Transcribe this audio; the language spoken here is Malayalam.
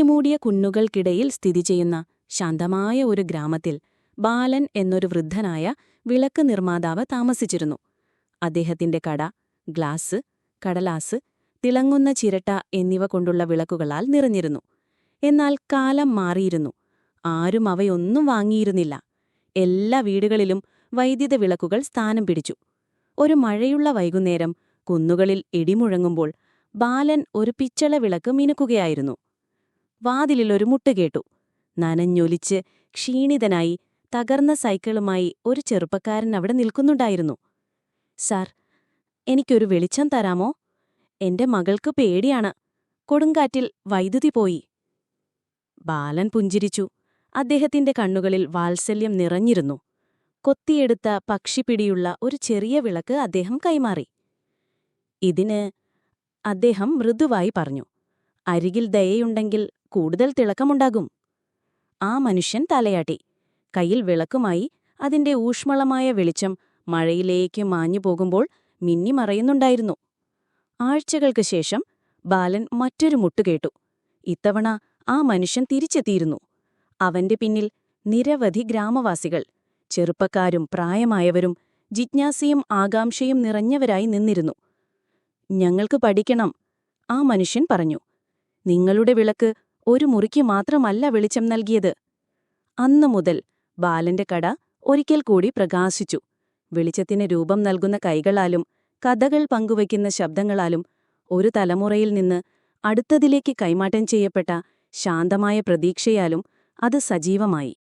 മൂടിയ കുന്നുകൾക്കിടയിൽ സ്ഥിതി ചെയ്യുന്ന ശാന്തമായ ഒരു ഗ്രാമത്തിൽ ബാലൻ എന്നൊരു വൃദ്ധനായ വിളക്ക് നിർമ്മാതാവ് താമസിച്ചിരുന്നു. അദ്ദേഹത്തിന്റെ കട ഗ്ലാസ്, കടലാസ്, തിളങ്ങുന്ന ചിരട്ട എന്നിവ കൊണ്ടുള്ള വിളക്കുകളാൽ നിറഞ്ഞിരുന്നു. എന്നാൽ കാലം മാറിയിരുന്നു. ആരും അവയൊന്നും വാങ്ങിയിരുന്നില്ല. എല്ലാ വീടുകളിലും വൈദ്യുത വിളക്കുകൾ സ്ഥാനം പിടിച്ചു. ഒരു മഴയുള്ള വൈകുന്നേരം കുന്നുകളിൽ ഇടിമുഴങ്ങുമ്പോൾ ബാലൻ ഒരു പിച്ചള വിളക്ക് മിനുക്കുകയായിരുന്നു. വാതിലിലൊരു മുട്ട് കേട്ടു. നനഞ്ഞൊലിച്ച് ക്ഷീണിതനായി തകർന്ന സൈക്കിളുമായി ഒരു ചെറുപ്പക്കാരൻ അവിടെ നിൽക്കുന്നുണ്ടായിരുന്നു. "സാർ, എനിക്കൊരു വെളിച്ചം തരാമോ? എന്റെ മകൾക്ക് പേടിയാണ്. കൊടുങ്കാറ്റിൽ വൈദ്യുതി പോയി." ബാലൻ പുഞ്ചിരിച്ചു. അദ്ദേഹത്തിന്റെ കണ്ണുകളിൽ വാത്സല്യം നിറഞ്ഞിരുന്നു. കൊത്തിയെടുത്ത പക്ഷിപ്പിടിയുള്ള ഒരു ചെറിയ വിളക്ക് അദ്ദേഹം കൈമാറി. "ഇതിന്," അദ്ദേഹം മൃദുവായി പറഞ്ഞു, "അരികിൽ ദയയുണ്ടെങ്കിൽ കൂടുതൽ തിളക്കമുണ്ടാകും." ആ മനുഷ്യൻ തലയാട്ടി. കയ്യിൽ വിളക്കുമായി അതിന്റെ ഊഷ്മളമായ വെളിച്ചം മഴയിലേക്ക് മാഞ്ഞു പോകുമ്പോൾ മിന്നിമറയുന്നുണ്ടായിരുന്നു. ആഴ്ചകൾക്ക് ശേഷം ബാലൻ മറ്റൊരു മുട്ടുകേട്ടു. ഇത്തവണ ആ മനുഷ്യൻ തിരിച്ചെത്തിയിരുന്നു. അവന്റെ പിന്നിൽ നിരവധി ഗ്രാമവാസികൾ, ചെറുപ്പക്കാരും പ്രായമായവരും, ജിജ്ഞാസയും ആകാംക്ഷയും നിറഞ്ഞവരായി നിന്നിരുന്നു. "ഞങ്ങൾക്ക് പഠിക്കണം," ആ മനുഷ്യൻ പറഞ്ഞു. "നിങ്ങളുടെ വിളക്ക് ഒരു മുറിക്ക് മാത്രമല്ല വെളിച്ചം നൽകിയത്." അന്നുമുതൽ ബാലന്റെ കട ഒരിക്കൽ കൂടി പ്രകാശിച്ചു. വെളിച്ചത്തിന് രൂപം നൽകുന്ന കൈകളാലും കഥകൾ പങ്കുവയ്ക്കുന്ന ശബ്ദങ്ങളാലും ഒരു തലമുറയിൽ നിന്ന് അടുത്തതിലേക്ക് കൈമാറ്റം ചെയ്യപ്പെട്ട ശാന്തമായ പ്രതീക്ഷയാലും അത് സജീവമായി.